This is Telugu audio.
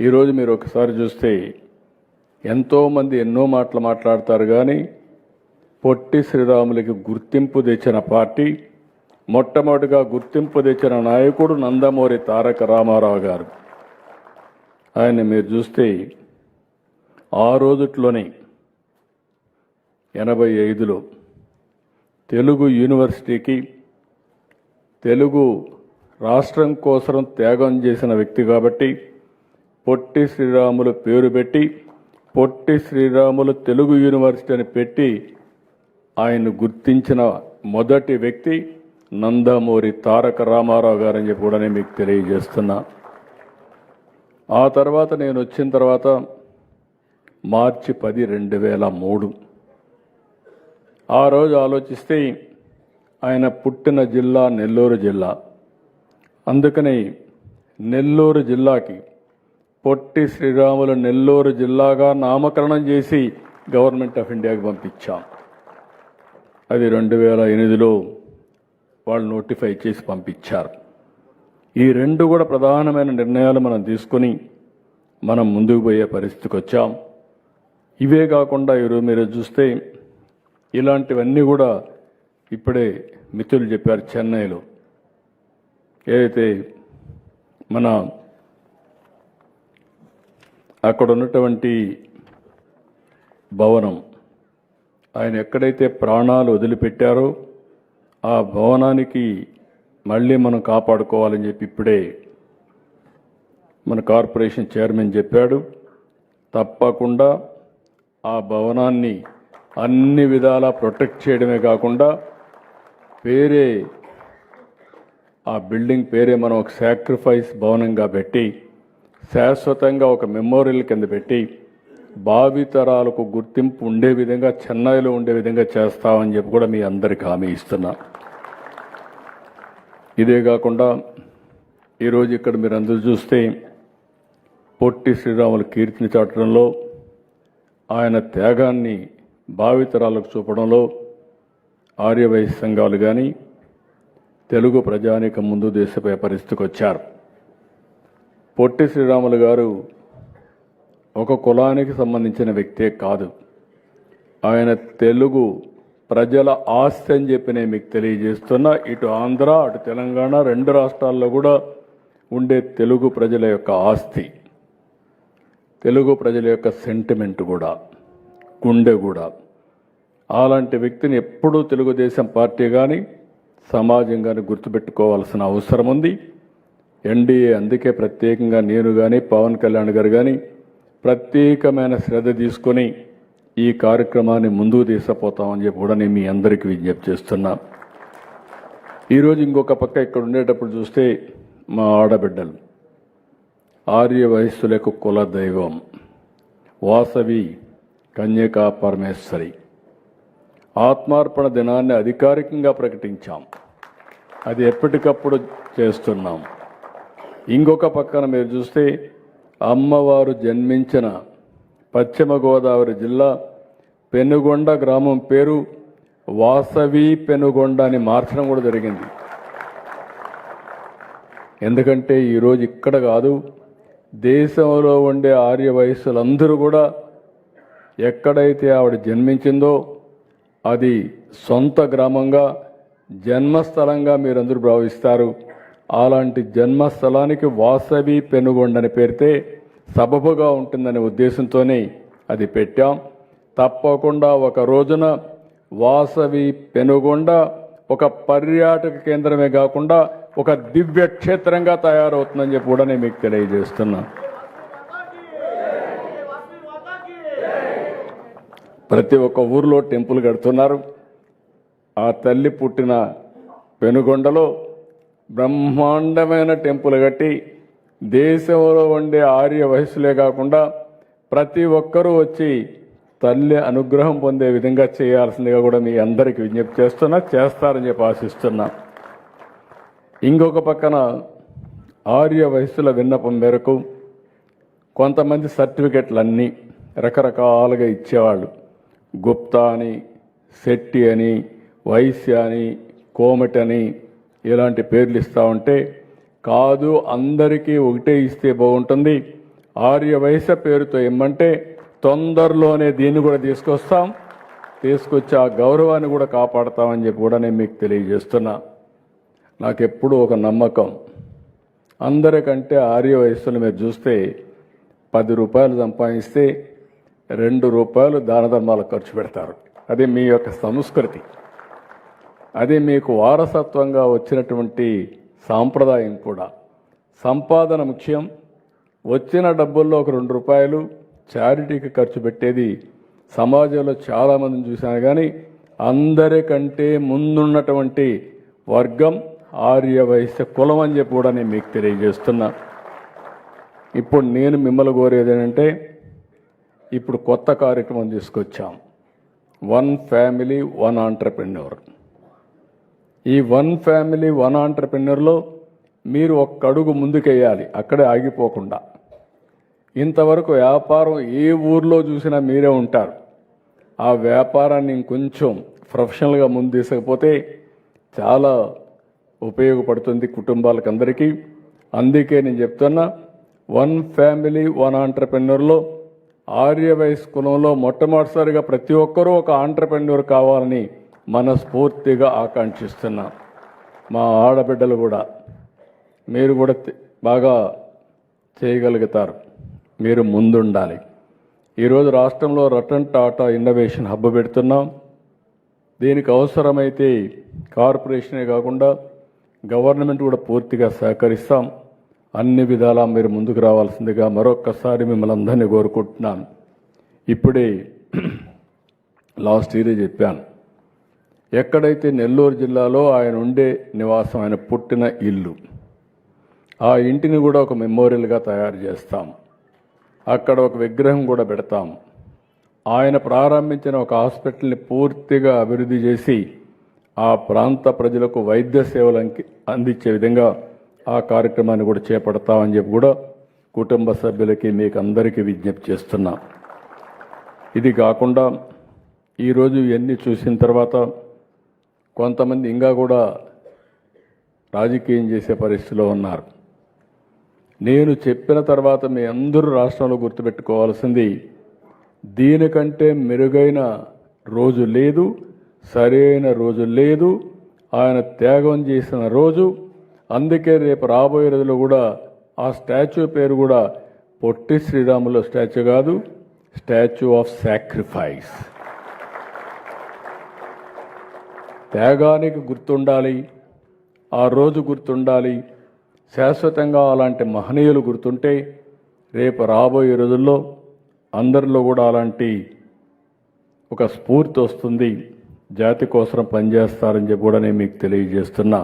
ఈరోజు మీరు ఒకసారి చూస్తే ఎంతోమంది ఎన్నో మాటలు మాట్లాడతారు, కానీ పొట్టి శ్రీరాములకి గుర్తింపు తెచ్చిన పార్టీ, మొట్టమొదటిగా గుర్తింపు తెచ్చిన నాయకుడు నందమూరి తారక రామారావు గారు. ఆయన మీరు చూస్తే ఆ రోజుట్లోనే 85లో తెలుగు యూనివర్సిటీకి తెలుగు రాష్ట్రం కోసం త్యాగం చేసిన వ్యక్తి కాబట్టి పొట్టి శ్రీరాములు పేరు పెట్టి పొట్టి శ్రీరాములు తెలుగు యూనివర్సిటీ అని పెట్టి ఆయన గుర్తించిన మొదటి వ్యక్తి నందమూరి తారక రామారావు గారని చెప్పి కూడా నేను మీకు తెలియజేస్తున్నా. ఆ తర్వాత నేను వచ్చిన తర్వాత మార్చి 10, 2003 ఆ రోజు ఆలోచిస్తే ఆయన పుట్టిన జిల్లా నెల్లూరు జిల్లా. అందుకని నెల్లూరు జిల్లాకి పొట్టి శ్రీరాములు నెల్లూరు జిల్లాగా నామకరణం చేసి గవర్నమెంట్ ఆఫ్ ఇండియాకి పంపించాం. అది 2008లో వాళ్ళు నోటిఫై చేసి పంపించారు. ఈ రెండు కూడా ప్రధానమైన నిర్ణయాలు మనం తీసుకొని మనం ముందుకు పోయే పరిస్థితికి వచ్చాం. ఇవే కాకుండా ఈరోజు మీరు చూస్తే ఇలాంటివన్నీ కూడా ఇప్పుడే మిత్రులు చెప్పారు. చెన్నైలో ఏదైతే మన అక్కడ ఉన్నటువంటి భవనం ఆయన ఎక్కడైతే ప్రాణాలు వదిలిపెట్టారో ఆ భవనానికి మళ్ళీ మనం కాపాడుకోవాలని చెప్పి ఇప్పుడే మన కార్పొరేషన్ చైర్మన్ చెప్పాడు. తప్పకుండా ఆ భవనాన్ని అన్ని విధాలా ప్రొటెక్ట్ చేయడమే కాకుండా పేరే ఆ బిల్డింగ్ పేరే మనం ఒక సాక్రిఫైస్ భవనంగా పెట్టి శాశ్వతంగా ఒక మెమోరియల్ కింద పెట్టి భావితరాలకు గుర్తింపు ఉండే విధంగా చెన్నైలో ఉండే విధంగా చేస్తామని చెప్పి కూడా మీ అందరికీ హామీ ఇస్తున్నా. ఇదే కాకుండా ఈరోజు ఇక్కడ మీరు అందరూ చూస్తే పొట్టి శ్రీరాములు కీర్తిని చాటడంలో ఆయన త్యాగాన్ని భావితరాలకు చూపడంలో ఆర్యవైశ్య సంఘాలు కానీ తెలుగు ప్రజానీకం ముందు దేశపై పరిస్థితికి వచ్చారు. పొట్టి శ్రీరాములు గారు ఒక కులానికి సంబంధించిన వ్యక్తే కాదు, ఆయన తెలుగు ప్రజల ఆస్తి అని చెప్పి నేను మీకు తెలియజేస్తున్నా. ఇటు ఆంధ్ర అటు తెలంగాణ రెండు రాష్ట్రాల్లో కూడా ఉండే తెలుగు ప్రజల యొక్క ఆస్తి, తెలుగు ప్రజల యొక్క సెంటిమెంట్ కూడా, గుండె కూడా. అలాంటి వ్యక్తిని ఎప్పుడూ తెలుగుదేశం పార్టీ కానీ సమాజం కానీ గుర్తుపెట్టుకోవాల్సిన అవసరం ఉంది. ఎన్డీఏ అందుకే ప్రత్యేకంగా నేను కానీ పవన్ కళ్యాణ్ గారు కానీ ప్రత్యేకమైన శ్రద్ధ తీసుకొని ఈ కార్యక్రమాన్ని ముందుకు తీసుకుపోతామని చెప్పి కూడా నేను మీ అందరికీ విజ్ఞప్తి చేస్తున్నా. ఈరోజు ఇంకొక పక్క ఇక్కడ ఉండేటప్పుడు చూస్తే మా ఆడబిడ్డలు ఆర్య వయస్సులకు కుల దైవం వాసవి కన్యకా పరమేశ్వరి ఆత్మార్పణ దినాన్ని అధికారికంగా ప్రకటించాం. అది ఎప్పటికప్పుడు చేస్తున్నాం. ఇంకొక పక్కన మీరు చూస్తే అమ్మవారు జన్మించిన పశ్చిమ గోదావరి జిల్లా పెనుగొండ గ్రామం పేరు వాసవి పెనుగొండ అని మార్చడం కూడా జరిగింది. ఎందుకంటే ఈరోజు ఇక్కడ కాదు, దేశంలో ఉండే ఆర్య వయస్సులందరూ కూడా ఎక్కడైతే ఆవిడ జన్మించిందో అది సొంత గ్రామంగా జన్మస్థలంగా మీరందరూ భావిస్తారు. అలాంటి జన్మస్థలానికి వాసవి పెనుగొండ అని పేరితే సబబుగా ఉంటుందనే ఉద్దేశంతోనే అది పెట్టాం. తప్పకుండా ఒక రోజున వాసవి పెనుగొండ ఒక పర్యాటక కేంద్రమే కాకుండా ఒక దివ్య క్షేత్రంగా తయారవుతుందని చెప్పి కూడా నేను మీకు తెలియజేస్తున్నా. ప్రతి ఒక్క ఊర్లో టెంపుల్ కడుతున్నారు. ఆ తల్లి పుట్టిన పెనుగొండలో బ్రహ్మాండమైన టెంపుల్ కట్టి దేశంలో ఉండే ఆర్య వయస్సులే కాకుండా ప్రతి ఒక్కరూ వచ్చి తల్లి అనుగ్రహం పొందే విధంగా చేయాల్సిందిగా కూడా మీ అందరికీ విజ్ఞప్తి చేస్తున్నా. చేస్తారని చెప్పి ఆశిస్తున్నా. ఇంకొక పక్కన ఆర్య వయస్సుల విన్నపం మేరకు కొంతమంది సర్టిఫికెట్లన్నీ రకరకాలుగా ఇచ్చేవాళ్ళు. గుప్తా అని, శెట్టి అని, వైశ్య అని, కోమటి అని ఇలాంటి పేర్లు ఇస్తూ ఉంటే కాదు, అందరికీ ఒకటే ఇస్తే బాగుంటుంది. ఆర్యవైశ్య పేరుతో ఇమ్మంటే తొందరలోనే దీన్ని కూడా తీసుకొచ్చి ఆ గౌరవాన్ని కూడా కాపాడతామని చెప్పి కూడా నేను మీకు తెలియజేస్తున్నా. నాకెప్పుడు ఒక నమ్మకం, అందరికంటే ఆర్యవైశ్యులు మీరు చూస్తే 10 రూపాయలు సంపాదిస్తే 2 రూపాయలు దాన ధర్మాలకు ఖర్చు పెడతారు. అది మీ యొక్క సంస్కృతి, అది మీకు వారసత్వంగా వచ్చినటువంటి సాంప్రదాయం కూడా. సంపాదన ముఖ్యం, వచ్చిన డబ్బుల్లో ఒక 2 రూపాయలు చారిటీకి ఖర్చు పెట్టేది సమాజంలో చాలామందిని చూశాను. కానీ అందరికంటే ముందున్నటువంటి వర్గం ఆర్యవైశ్య కులం అని చెప్పి కూడా నేను మీకు తెలియజేస్తున్నా. ఇప్పుడు నేను మిమ్మల్ని కోరేది ఏంటంటే, ఇప్పుడు కొత్త కార్యక్రమం తీసుకొచ్చాం, 1 ఫ్యామిలీ 1 ఆంటర్‌ప్రెన్యూర్. ఈ 1 ఫ్యామిలీ 1 ఆంటర్‌ప్రెన్యూర్లో మీరు ఒక్క అడుగు ముందుకెయ్యాలి, అక్కడే ఆగిపోకుండా. ఇంతవరకు వ్యాపారం ఏ ఊర్లో చూసినా మీరే ఉంటారు. ఆ వ్యాపారాన్ని ఇంకొంచెం ప్రొఫెషనల్గా ముందు తీసుకపోతే చాలా ఉపయోగపడుతుంది కుటుంబాలకు అందరికీ. అందుకే నేను చెప్తున్నా, 1 ఫ్యామిలీ 1 ఆంటర్‌ప్రెన్యూర్లో ఆర్యవైశ్య కులంలో మొట్టమొదటిసారిగా ప్రతి ఒక్కరూ ఒక ఆంటర్‌ప్రెన్యూర్ కావాలని మనస్ఫూర్తిగా ఆకాంక్షిస్తున్నా. మా ఆడబిడ్డలు కూడా, మీరు కూడా బాగా చేయగలుగుతారు, మీరు ముందుండాలి. ఈరోజు రాష్ట్రంలో రతన్ టాటా ఇన్నోవేషన్ హబ్ పెడుతున్నాం. దీనికి అవసరమైతే కార్పొరేషనే కాకుండా గవర్నమెంట్ కూడా పూర్తిగా సహకరిస్తాం. అన్ని విధాలా మీరు ముందుకు రావాల్సిందిగా మరొక్కసారి మిమ్మల్ని అందరినీ కోరుకుంటున్నాను. ఇప్పుడే లాస్ట్ ఇయర్ చెప్పాను, ఎక్కడైతే నెల్లూరు జిల్లాలో ఆయన ఉండే నివాసం, ఆయన పుట్టిన ఇల్లు, ఆ ఇంటిని కూడా ఒక మెమోరియల్గా తయారు చేస్తాం. అక్కడ ఒక విగ్రహం కూడా పెడతాం. ఆయన ప్రారంభించిన ఒక హాస్పిటల్ని పూర్తిగా అభివృద్ధి చేసి ఆ ప్రాంత ప్రజలకు వైద్య సేవలు అందించే విధంగా ఆ కార్యక్రమాన్ని కూడా చేపడతామని చెప్పి కూడా కుటుంబ సభ్యులకి మీకు అందరికీ విజ్ఞప్తి చేస్తున్నా. ఇది కాకుండా ఈరోజు ఇవన్నీ చూసిన తర్వాత కొంతమంది ఇంకా కూడా రాజకీయం చేసే పరిస్థితిలో ఉన్నారు. నేను చెప్పిన తర్వాత మీ అందరూ రాష్ట్రంలో గుర్తుపెట్టుకోవాల్సింది, దీనికంటే మెరుగైన రోజు లేదు, సరైన రోజు లేదు. ఆయన త్యాగం చేసిన రోజు. అందుకే రేపు రాబోయే రోజుల్లో కూడా ఆ స్టాచ్యూ పేరు కూడా పొట్టి శ్రీరాములు స్టాచ్యూ కాదు, స్టాచ్యూ ఆఫ్ సాక్రిఫైస్. త్యాగానికి గుర్తుండాలి, ఆ రోజు గుర్తుండాలి. శాశ్వతంగా అలాంటి మహనీయులు గుర్తుంటే రేపు రాబోయే రోజుల్లో అందరిలో కూడా అలాంటి ఒక స్ఫూర్తి వస్తుంది. జాతి కోసం పనిచేస్తారని చెప్పి కూడా నేను మీకు తెలియజేస్తున్నా.